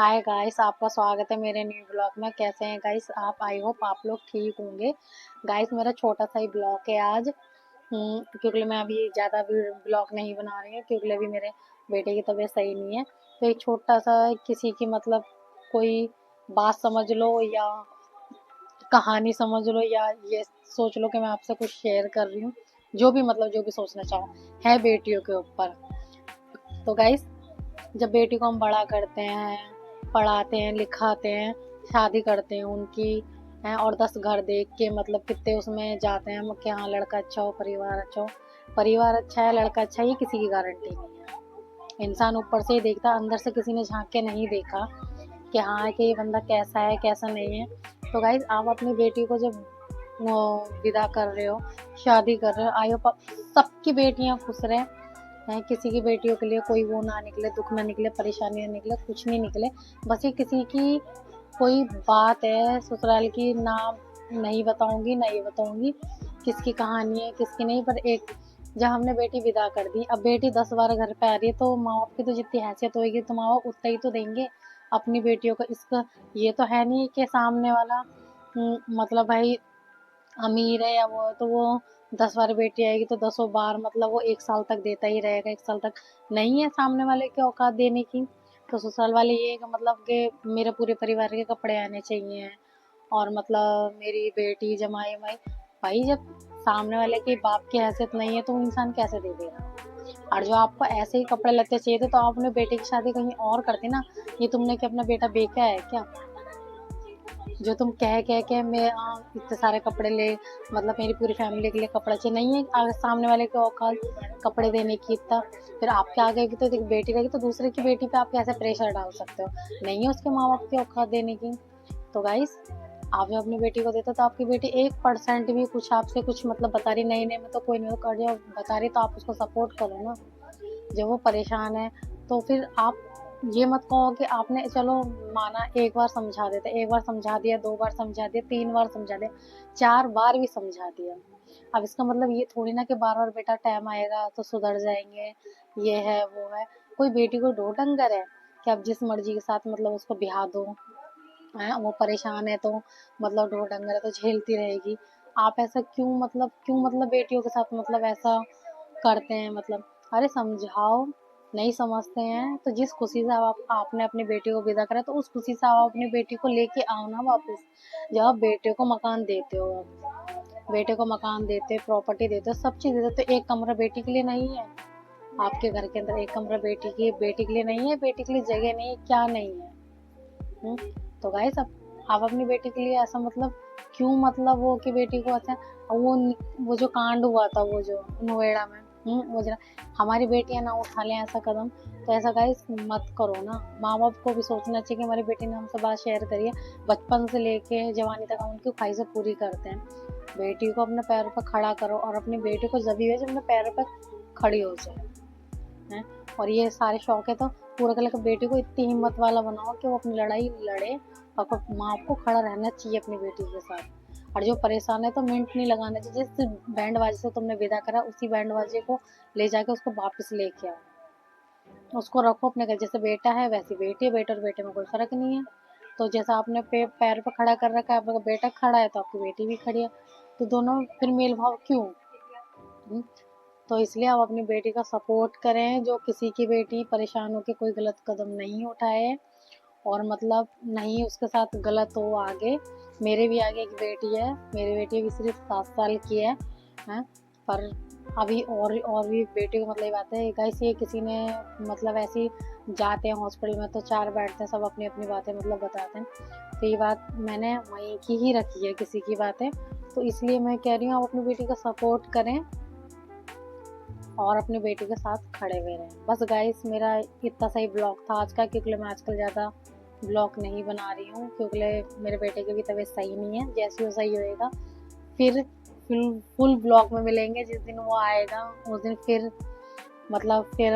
Hi guys, आपका स्वागत है मेरे न्यू ब्लॉग में। कैसे हैं गाइस आप? आई होप आप लोग ठीक होंगे। गाइस मेरा छोटा सा ही ब्लॉग है आज। क्योंकि मैं अभी ज़्यादा ब्लॉग नहीं बना रही हूँ क्योंकि अभी मेरे बेटे की तबीयत सही नहीं है। तो एक छोटा सा किसी की मतलब कोई बात समझ लो या कहानी समझ लो या ये सोच लो कि मैं आपसे कुछ शेयर कर रही हूँ। जो भी मतलब जो भी सोचना चाहो है बेटियों के ऊपर। तो गाइस जब बेटी को हम बड़ा करते हैं, पढ़ाते हैं, लिखाते हैं, शादी करते हैं उनकी हैं और 10 घर देख के मतलब कितने उसमें जाते हैं हम कि हाँ लड़का अच्छा हो, परिवार अच्छा हो। परिवार अच्छा है, लड़का अच्छा है, ये किसी की गारंटी नहीं है। इंसान ऊपर से ही देखता, अंदर से किसी ने झांक के नहीं देखा कि हाँ कि ये बंदा कैसा है कैसा नहीं है। तो गाइज आप अपनी बेटी को जब विदा कर रहे हो, शादी कर रहे हो, आई होप सबकी बेटियां खुश रहे हैं। किसी की बेटियों के लिए कोई वो ना निकले, दुख ना निकले, परेशानी ना निकले, कुछ नहीं निकले। बस ये किसी की कोई बात है ससुराल की, ना नहीं बताऊंगी ना ये बताऊंगी किसकी कहानी है किसकी नहीं। पर एक जब हमने बेटी विदा कर दी, अब बेटी 10 बार घर पे आ रही है तो माँ बाप की तो जितनी हैसियत होगी तो माँ बाप उतना ही तो देंगे अपनी बेटियों को। इसका ये तो है नहीं कि सामने वाला मतलब भाई अमीर है या वो है तो वो 10 बार बेटी आएगी तो 10 बार मतलब वो 1 साल तक देता ही रहेगा। 1 साल तक नहीं है सामने वाले की औकात देने की। तो ससुराल वाले ये कि मतलब कि मेरे पूरे परिवार के कपड़े आने चाहिए और मतलब मेरी बेटी जमाई वमाई। भाई जब सामने वाले के बाप की हैसियत नहीं है तो वो इंसान कैसे दे देगा? और जो आपको ऐसे ही कपड़े लत्ते चाहिए थे तो आप अपने बेटे की शादी कहीं और करते ना। ये तुमने क्या अपना बेटा बेचा है क्या? जो तुम कह कह के मैं इतने सारे कपड़े ले मतलब मेरी पूरी फैमिली के लिए कपड़ा चाहिए नहीं है सामने वाले के औकात कपड़े देने की इतना। फिर आपके आगे की तो एक बेटी रहेगी तो दूसरे की बेटी पे आप कैसे प्रेशर डाल सकते हो? नहीं है उसके माँ बाप की औकात देने की। तो गाइस आप जब अपनी बेटी को देते हो तो आपकी बेटी 1% भी कुछ आपसे कुछ मतलब बता रही नहीं नहीं मैं तो कोई नहीं कर जो बता रही तो आप उसको सपोर्ट करो ना। जब वो परेशान है तो फिर आप ये मत कहो कि आपने चलो माना एक बार समझा देते, एक बार समझा दिया, 2 बार समझा दिया, 3 बार समझा दिया, 4 बार भी समझा दिया। अब इसका मतलब ये थोड़ी ना कि बार बार बेटा टाइम आएगा तो सुधर जाएंगे, ये है वो है। कोई बेटी को ढो डंगर है कि आप जिस मर्जी के साथ मतलब उसको बिहा दो है? वो परेशान है तो मतलब ढो डंगर है तो झेलती रहेगी। आप ऐसा क्यों मतलब बेटियों के साथ मतलब ऐसा करते हैं मतलब? अरे समझाओ, नहीं समझते हैं तो जिस खुशी से आपने अपनी बेटी को विदा करा तो उस खुशी से आप अपनी बेटी को लेके आओ ना वापस। जब आप बेटे को मकान देते हो, बेटे को मकान देते हो, प्रॉपर्टी देते हो, सब चीज देते हो, तो एक कमरा बेटी के लिए नहीं है? आपके घर के अंदर एक कमरा बेटी के लिए नहीं है? बेटी के लिए जगह नहीं है? क्या नहीं है? तो गाइस अब आप अपनी बेटी के लिए ऐसा मतलब क्यों मतलब वो कि बेटी को अच्छा वो जो कांड हुआ था वो जो नोएडा में वो जरा हमारी बेटियां ना उठा लें ऐसा कदम। तो ऐसा गाइस मत करो ना। माँ बाप को भी सोचना चाहिए कि हमारी बेटी ने हमसे बात शेयर करी है। बचपन से लेके जवानी तक हम उनकी ख्वाहिशें पूरी करते हैं। बेटी को अपने पैरों पर खड़ा करो और अपनी बेटी को जब भी हो जब अपने पैरों पर खड़ी हो जाए हैं। और ये सारे शौक है तो पूरा कर लेकर बेटी को इतनी हिम्मत वाला बनाओ कि वो अपनी लड़ाई लड़े और माँ को खड़ा रहना चाहिए अपनी बेटी के साथ। और जो परेशान है तो मिनट नहीं लगाना चाहिए। जिस बैंड बाजे से तुमने विदा करा उसी बैंड बाजे को ले जाके उसको वापस लेके आओ। उसको रखो अपने घर, जैसे बेटा है वैसी बेटी है, बेटे और बेटे में कोई फर्क नहीं है। तो जैसा आपने पैर पे खड़ा कर रखा है, आपका बेटा खड़ा है तो आपकी बेटी भी खड़ी है। तो दोनों फिर मेल भाव क्यों? तो इसलिए आप अपनी बेटी का सपोर्ट करें। जो किसी की बेटी परेशान होकर कोई गलत कदम नहीं उठाए और मतलब नहीं उसके साथ गलत हो आगे। मेरे भी आगे एक बेटी है, मेरी बेटी भी सिर्फ 7 साल की है हैं? पर अभी और भी बेटी को मतलब ये बात है गाइस, ये किसी ने मतलब ऐसी जाते हैं हॉस्पिटल में तो 4 बैठते हैं, सब अपनी अपनी बातें मतलब बताते हैं। तो ये बात मैंने वहीं की ही रखी है किसी की बातें। तो इसलिए मैं कह रही हूँ आप अपनी बेटी का सपोर्ट करें और अपनी बेटी के साथ खड़े हुए रहें। बस गाइस मेरा इतना सही ब्लॉग था आज का, क्योंकि मैं आजकल ज़्यादा ब्लॉग नहीं बना रही हूँ क्योंकि मेरे बेटे की भी तबीयत सही नहीं है। जैसे वो सही होएगा फिर फुल ब्लॉग में मिलेंगे। जिस दिन वो आएगा उस दिन फिर मतलब फिर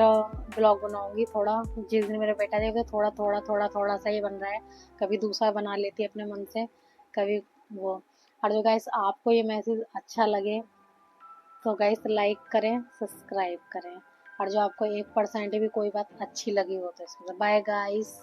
ब्लॉग बनाऊंगी थोड़ा। जिस दिन मेरा बेटा जाएगा थोड़ा थोड़ा थोड़ा थोड़ा सा ही बन रहा है, कभी दूसरा बना लेती है अपने मन से, कभी वो। और जो गाइस आपको ये मैसेज अच्छा लगे तो गाइस लाइक करें, सब्सक्राइब करें। और जो आपको 1% भी कोई बात अच्छी लगी हो तो इसमें बाय गाइस।